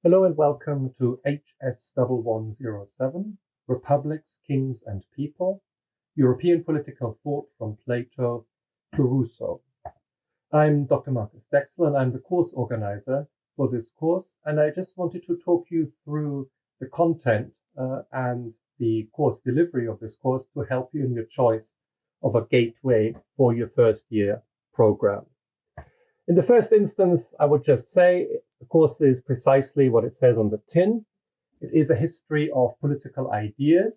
Hello and welcome to HS1107, Republics, Kings and People, European Political Thought from Plato to Rousseau. I'm Dr. Markus Daechsel and I'm the course organizer for this course, and I just wanted to talk you through the content and the course delivery of this course to help you in your choice of a gateway for your first year program. In the first instance, I would just say the course is precisely what it says on the tin. It is a history of political ideas,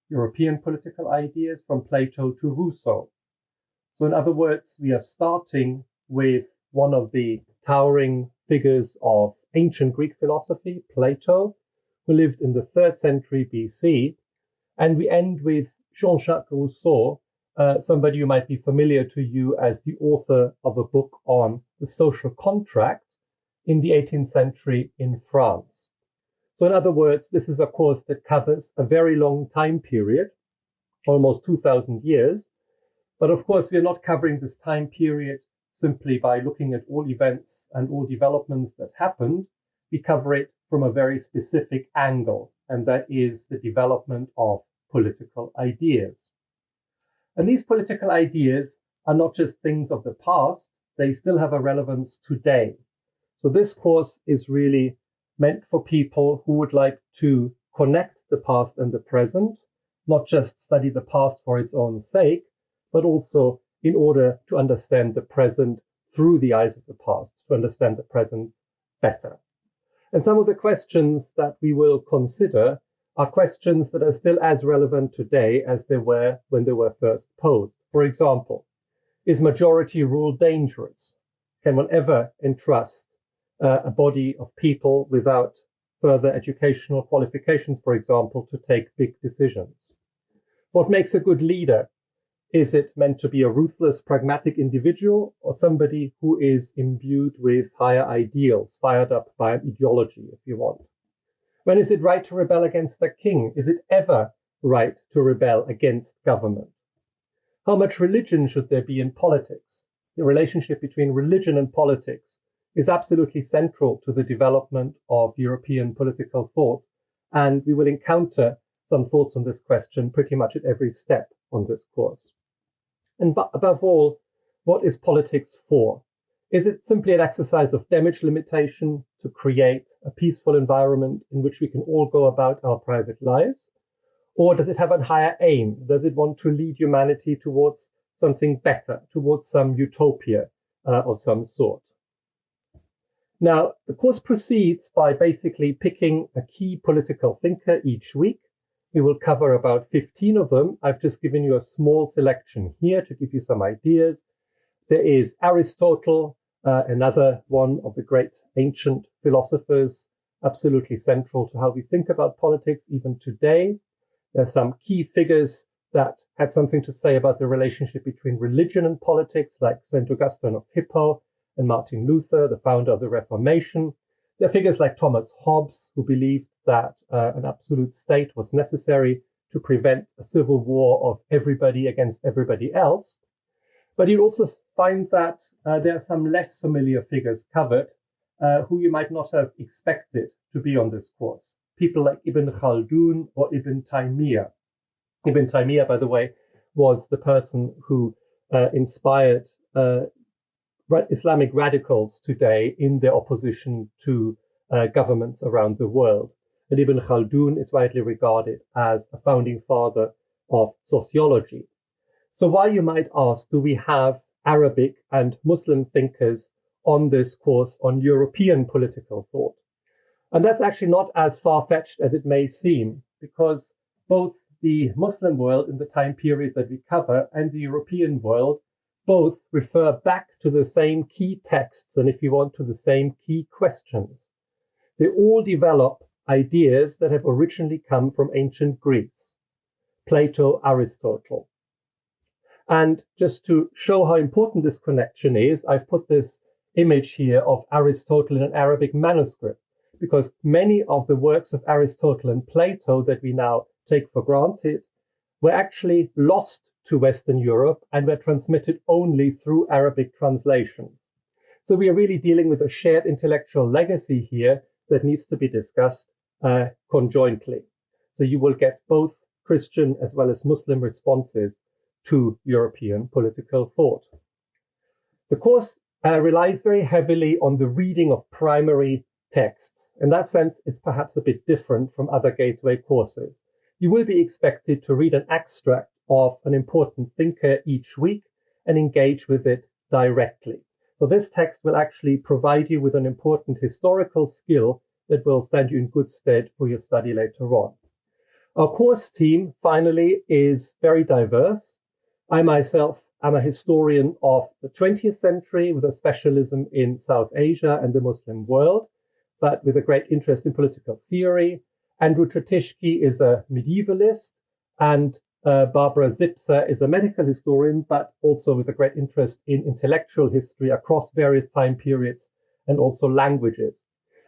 European political ideas from Plato to Rousseau. So in other words, we are starting with one of the towering figures of ancient Greek philosophy, Plato, who lived in the 3rd century BC, and we end with Jean-Jacques Rousseau, somebody who might be familiar to you as the author of a book on the social contract in the 18th century in France. So in other words, this is a course that covers a very long time period, almost 2000 years. But of course, we are not covering this time period simply by looking at all events and all developments that happened. We cover it from a very specific angle, and that is the development of political ideas. And these political ideas are not just things of the past, they still have a relevance today. So this course is really meant for people who would like to connect the past and the present, not just study the past for its own sake, but also in order to understand the present through the eyes of the past, to understand the present better. And some of the questions that we will consider are questions that are still as relevant today as they were when they were first posed. For example, is majority rule dangerous? Can one ever entrust a body of people without further educational qualifications, for example, to take big decisions? What makes a good leader? Is it meant to be a ruthless, pragmatic individual or somebody who is imbued with higher ideals, fired up by an ideology, if you want? When is it right to rebel against the king? Is it ever right to rebel against government? How much religion should there be in politics? The relationship between religion and politics is absolutely central to the development of European political thought, and we will encounter some thoughts on this question pretty much at every step on this course. And above all, what is politics for? Is it simply an exercise of damage limitation to create a peaceful environment in which we can all go about our private lives? Or does it have a higher aim? Does it want to lead humanity towards something better, towards some utopia of some sort? Now, the course proceeds by basically picking a key political thinker each week. We will cover about 15 of them. I've just given you a small selection here to give you some ideas. There is Aristotle, another one of the great ancient philosophers, absolutely central to how we think about politics even today. There are some key figures that had something to say about the relationship between religion and politics, like St. Augustine of Hippo and Martin Luther, the founder of the Reformation. There are figures like Thomas Hobbes, who believed that an absolute state was necessary to prevent a civil war of everybody against everybody else. But you also find that there are some less familiar figures covered who you might not have expected to be on this course. People like Ibn Khaldun or Ibn Taymiyya. Ibn Taymiyya, by the way, was the person who inspired Islamic radicals today in their opposition to governments around the world. And Ibn Khaldun is widely regarded as a founding father of sociology. So while you might ask, do we have Arabic and Muslim thinkers on this course on European political thought? And that's actually not as far-fetched as it may seem, because both the Muslim world in the time period that we cover and the European world both refer back to the same key texts and, if you want, to the same key questions. They all develop ideas that have originally come from ancient Greece, Plato, Aristotle. And just to show how important this connection is, I've put this image here of Aristotle in an Arabic manuscript, because many of the works of Aristotle and Plato that we now take for granted were actually lost to Western Europe and were transmitted only through Arabic translations. So we are really dealing with a shared intellectual legacy here that needs to be discussed conjointly. So you will get both Christian as well as Muslim responses to European political thought. The course relies very heavily on the reading of primary texts. In that sense, it's perhaps a bit different from other gateway courses. You will be expected to read an extract of an important thinker each week and engage with it directly. So this text will actually provide you with an important historical skill that will stand you in good stead for your study later on. Our course team, finally, is very diverse. I myself am a historian of the 20th century with a specialism in South Asia and the Muslim world, but with a great interest in political theory. Andrew Tretishky is a medievalist, and Barbara Zipser is a medical historian, but also with a great interest in intellectual history across various time periods and also languages.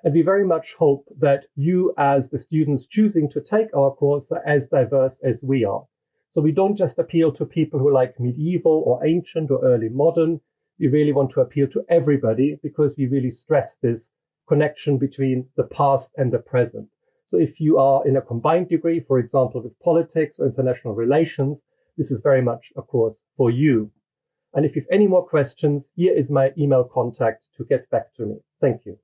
And we very much hope that you, as the students choosing to take our course, are as diverse as we are. So we don't just appeal to people who like medieval or ancient or early modern. We really want to appeal to everybody because we really stress this connection between the past and the present. So if you are in a combined degree, for example, with politics or international relations, this is very much a course for you. And if you have any more questions, here is my email contact to get back to me. Thank you.